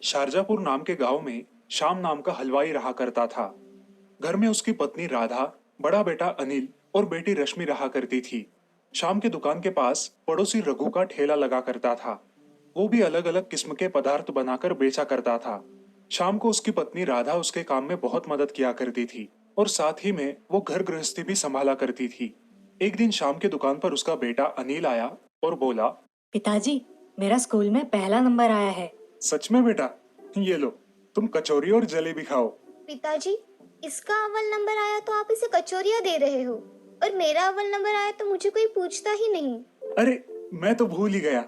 शारजापुर नाम के गांव में श्याम नाम का हलवाई रहा करता था। घर में उसकी पत्नी राधा, बड़ा बेटा अनिल और बेटी रश्मि रहा करती थी। श्याम की दुकान के पास पड़ोसी रघु का ठेला लगा करता था। वो भी अलग अलग किस्म के पदार्थ बनाकर बेचा करता था। शाम को उसकी पत्नी राधा उसके काम में बहुत मदद किया करती थी और साथ ही में वो घर गृहस्थी भी संभाला करती थी। एक दिन शाम की दुकान पर उसका बेटा अनिल आया और बोला, पिताजी, मेरा स्कूल में पहला नंबर आया है। सच में बेटा? ये लो, तुम कचौरी और जलेबी खाओ। पिताजी, इसका अव्वल नंबर आया तो आप इसे कचौरियाँ दे रहे हो, और मेरा अव्वल नंबर आया तो मुझे कोई पूछता ही नहीं। अरे, मैं तो भूल ही गया।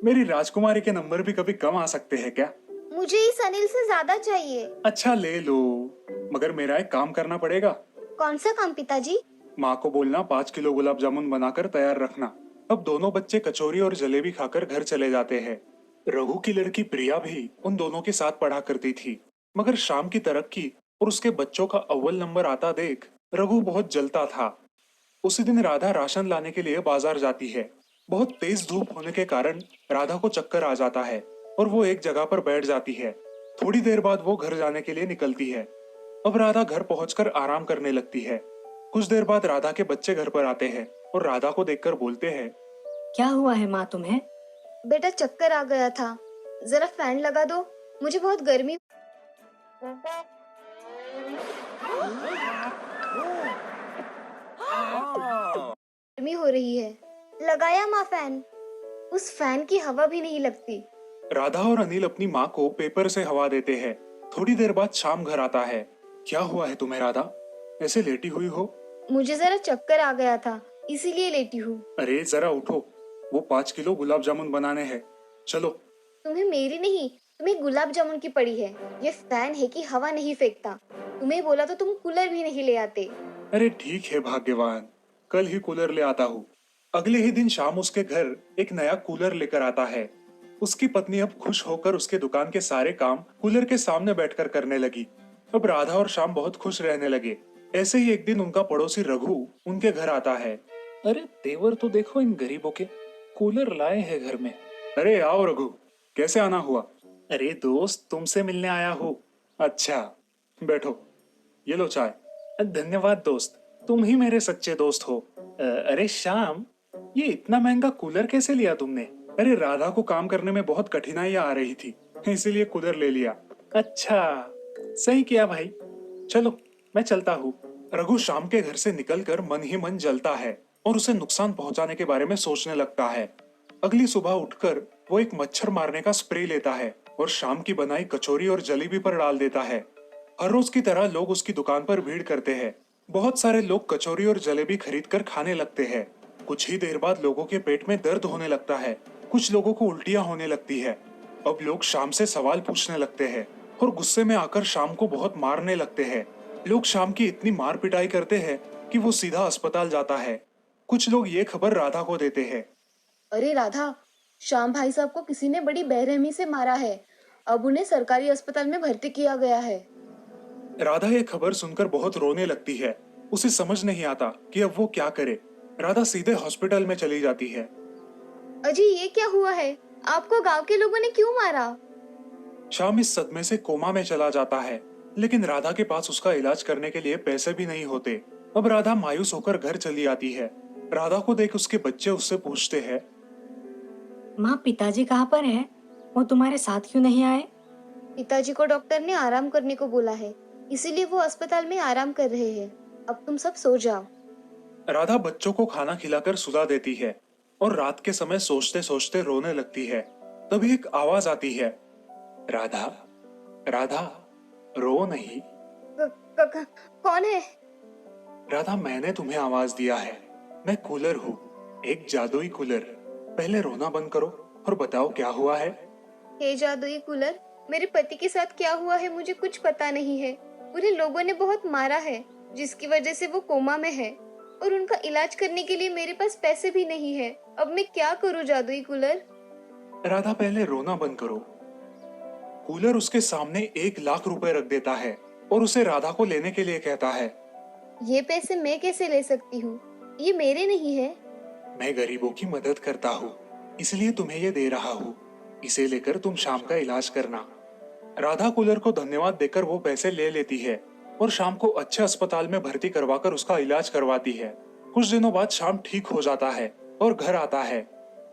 मेरी राजकुमारी के नंबर भी कभी कम आ सकते हैं क्या? मुझे इस अनिल से ज्यादा चाहिए। अच्छा, ले लो, मगर मेरा एक काम करना पड़ेगा। कौन सा काम पिताजी? माँ को बोलना 5 किलो गुलाब जामुन बनाकर तैयार रखना। अब दोनों बच्चे कचौरी और जलेबी खाकर घर चले जाते हैं। रघु की लड़की प्रिया भी उन दोनों के साथ पढ़ा करती थी, मगर शाम की तरक्की और उसके बच्चों का अव्वल नंबर आता देख रघु बहुत जलता था। उसी दिन राधा राशन लाने के लिए बाजार जाती है। बहुत तेज धूप होने के कारण राधा को चक्कर आ जाता है और वो एक जगह पर बैठ जाती है। थोड़ी देर बाद वो घर जाने के लिए निकलती है। अब राधा घर पहुंचकर आराम करने लगती है। कुछ देर बाद राधा के बच्चे घर पर आते हैं और राधा को देखकर बोलते हैं, क्या हुआ है माँ तुम्हें? बेटा, चक्कर आ गया था, जरा फैन लगा दो, मुझे बहुत गर्मी गर्मी हो रही है। लगाया माँ फैन, उस फैन की हवा भी नहीं लगती। राधा और अनिल अपनी माँ को पेपर से हवा देते हैं। थोड़ी देर बाद शाम घर आता है। क्या हुआ है तुम्हें राधा? ऐसे लेटी हुई हो? मुझे जरा चक्कर आ गया था, इसीलिए लेटी हूँ। अरे जरा उठो, वो 5 किलो गुलाब जामुन बनाने हैं। चलो। तुम्हें मेरी नहीं, तुम्हें गुलाब जामुन की पड़ी है। ये फैन है कि हवा नहीं फेंकता। तुम्हें बोला तो तुम कूलर भी नहीं ले आते। अरे ठीक है भाग्यवान, कल ही कूलर ले आता हूँ। अगले ही दिन शाम उसके घर एक नया कूलर लेकर आता है। उसकी पत्नी अब खुश होकर उसके दुकान के सारे काम कूलर के सामने बैठकर करने लगी। अब राधा और श्याम बहुत खुश रहने लगे। ऐसे ही एक दिन उनका पड़ोसी रघु उनके घर आता है। अरे तेवर तो देखो इन गरीबों के, कूलर लाए हैं घर में। अरे आओ रघु, कैसे आना हुआ? अरे दोस्त, तुमसे मिलने आया हूँ। अच्छा, बैठो, ये लो चाय। धन्यवाद दोस्त, तुम ही मेरे सच्चे दोस्त हो। अरे श्याम, ये इतना महंगा कूलर कैसे लिया तुमने? अरे राधा को काम करने में बहुत कठिनाइयां आ रही थी, इसीलिए कूलर ले लिया। अच्छा, सही किया भाई। चलो, मैं चलता हूँ। रघु शाम के घर से निकलकर मन ही मन जलता है और उसे नुकसान पहुंचाने के बारे में सोचने लगता है। अगली सुबह उठकर वो एक मच्छर मारने का स्प्रे लेता है और शाम की बनाई कचौरी और जलेबी पर डाल देता है। हर रोज की तरह लोग उसकी दुकान पर भीड़ करते हैं। बहुत सारे लोग कचौरी और जलेबी खरीद कर खाने लगते हैं। कुछ ही देर बाद लोगों के पेट में दर्द होने लगता है। कुछ लोगों को उल्टियां होने लगती है। अब लोग शाम से सवाल पूछने लगते हैं और गुस्से में आकर शाम को बहुत मारने लगते हैं। लोग शाम की इतनी मार पिटाई करते हैं कि वो सीधा अस्पताल जाता है। कुछ लोग ये खबर राधा को देते हैं। अरे राधा, श्याम भाई साहब को किसी ने बड़ी बेरहमी से मारा है। अब उन्हें सरकारी अस्पताल में भर्ती किया गया है। राधा ये खबर सुनकर बहुत रोने लगती है। उसे समझ नहीं आता कि अब वो क्या करे। राधा सीधे हॉस्पिटल में चली जाती है। अजी, ये क्या हुआ है? आपको गांव के लोगों ने क्यों मारा? श्याम इस सदमे से कोमा में चला जाता है, लेकिन राधा के पास उसका इलाज करने के लिए पैसे भी नहीं होते। अब राधा मायूस होकर घर चली आती है। राधा को देख उसके बच्चे उससे पूछते हैं, माँ, पिताजी कहाँ पर है? वो तुम्हारे साथ क्यों नहीं आए? पिताजी को डॉक्टर ने आराम करने को बोला है, इसीलिए वो अस्पताल में आराम कर रहे हैं। अब तुम सब सो जाओ। राधा बच्चों को खाना खिलाकर सुला देती है और रात के समय सोचते सोचते रोने लगती है। तभी एक आवाज आती है, राधा, राधा, रो नहीं। कौन है? राधा, मैंने तुम्हें आवाज दिया है। मैं कूलर हूँ, एक जादुई कूलर। पहले रोना बंद करो और बताओ क्या हुआ है। हे जादुई कूलर, मेरे पति के साथ क्या हुआ है मुझे कुछ पता नहीं है। उन्हें लोगों ने बहुत मारा है, जिसकी वजह से वो कोमा में है, और उनका इलाज करने के लिए मेरे पास पैसे भी नहीं है। अब मैं क्या करूं जादुई कूलर? राधा, पहले रोना बंद करो। कूलर उसके सामने 1 लाख रुपए रख देता है और उसे राधा को लेने के लिए कहता है। ये पैसे मैं कैसे ले सकती हूँ? ये मेरे नहीं है। मैं गरीबों की मदद करता हूँ, इसलिए तुम्हें ये दे रहा हूँ। इसे लेकर तुम शाम का इलाज करना। राधा कूलर को धन्यवाद देकर वो पैसे ले लेती है और शाम को अच्छे अस्पताल में भर्ती करवाकर उसका इलाज करवाती है। कुछ दिनों बाद शाम ठीक हो जाता है और घर आता है।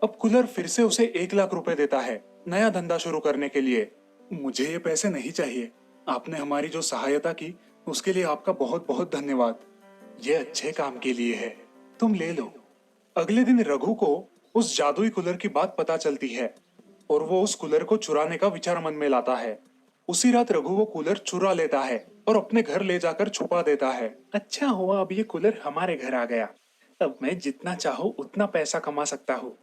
अब कूलर फिर से उसे 1 लाख रुपए देता है नया धंधा शुरू करने के लिए। मुझे ये पैसे नहीं चाहिए। आपने हमारी जो सहायता की उसके लिए आपका बहुत बहुत धन्यवाद। ये अच्छे काम के लिए है, तुम ले लो। अगले दिन रघु को उस जादुई कूलर की बात पता चलती है और वो उस कूलर को चुराने का विचार मन में लाता है। उसी रात रघु वो कूलर चुरा लेता है और अपने घर ले जाकर छुपा देता है। अच्छा हुआ अब ये कूलर हमारे घर आ गया। अब मैं जितना चाहूँ उतना पैसा कमा सकता हूँ।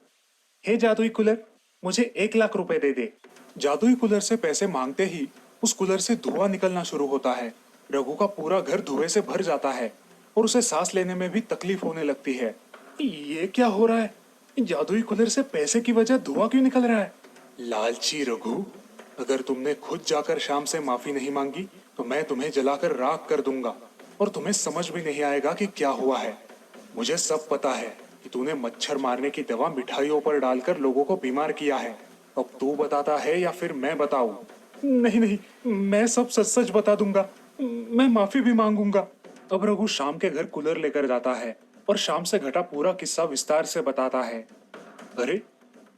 हे जादुई कूलर, मुझे 1 लाख रुपए दे दे। जादुई कूलर से पैसे मांगते ही उस कूलर से धुआं निकलना शुरू होता है। रघु का पूरा घर धुएं से भर जाता है और उसे सांस लेने में भी तकलीफ होने लगती है। ये क्या हो रहा है? जादुई कूलर से पैसे की वजह धुआं क्यों निकल रहा है? लालची रघु, अगर तुमने खुद जाकर शाम से माफी नहीं मांगी तो मैं तुम्हें जलाकर राख कर दूंगा और तुम्हें समझ भी नहीं आएगा कि क्या हुआ है। मुझे सब पता है कि तूने मच्छर मारने की दवा मिठाइयों पर डालकर लोगों को बीमार किया है। अब तू बताता है या फिर मैं बताऊं? नहीं नहीं, मैं सब सच सच बता दूंगा। मैं माफी भी मांगूंगा। अब रघु शाम के घर कूलर लेकर जाता है और शाम से घटा पूरा किस्सा विस्तार से बताता है। अरे,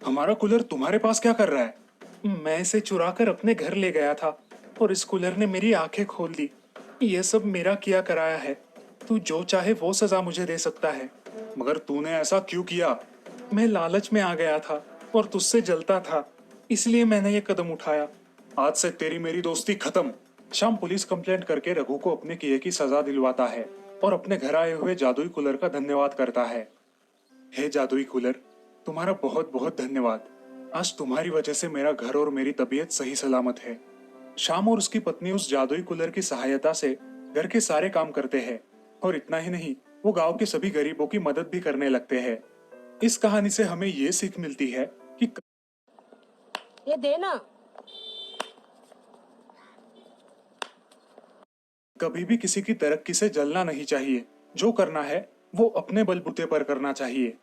हमारा कूलर तुम्हारे पास क्या कर रहा है? मैं इसे चुरा कर अपने घर ले गया था और इस कूलर ने मेरी आंखें खोल दी। ये सब मेरा किया कराया है। तू जो चाहे वो सजा मुझे दे सकता है। मगर तूने ऐसा क्यों किया? मैं लालच में आ गया था और तुझसे जलता था, इसलिए मैंने ये कदम उठाया। आज से तेरी मेरी दोस्ती खत्म। शाम पुलिस कंप्लेंट करके रघु को अपने किए की सजा दिलवाता है और अपने घर आए हुए जादुई कूलर का धन्यवाद करता है। हे जादुई कूलर, तुम्हारा बहुत बहुत धन्यवाद। आज तुम्हारी वजह से मेरा घर और मेरी तबीयत सही सलामत है। शाम और उसकी पत्नी उस जादुई कूलर की सहायता से घर के सारे काम करते हैं और इतना ही नहीं, वो गांव के सभी गरीबों की मदद भी करने लगते हैं। इस कहानी से हमें ये सीख मिलती है कि ये देना। कभी भी किसी की तरक्की से जलना नहीं चाहिए। जो करना है वो अपने बलबूते पर करना चाहिए।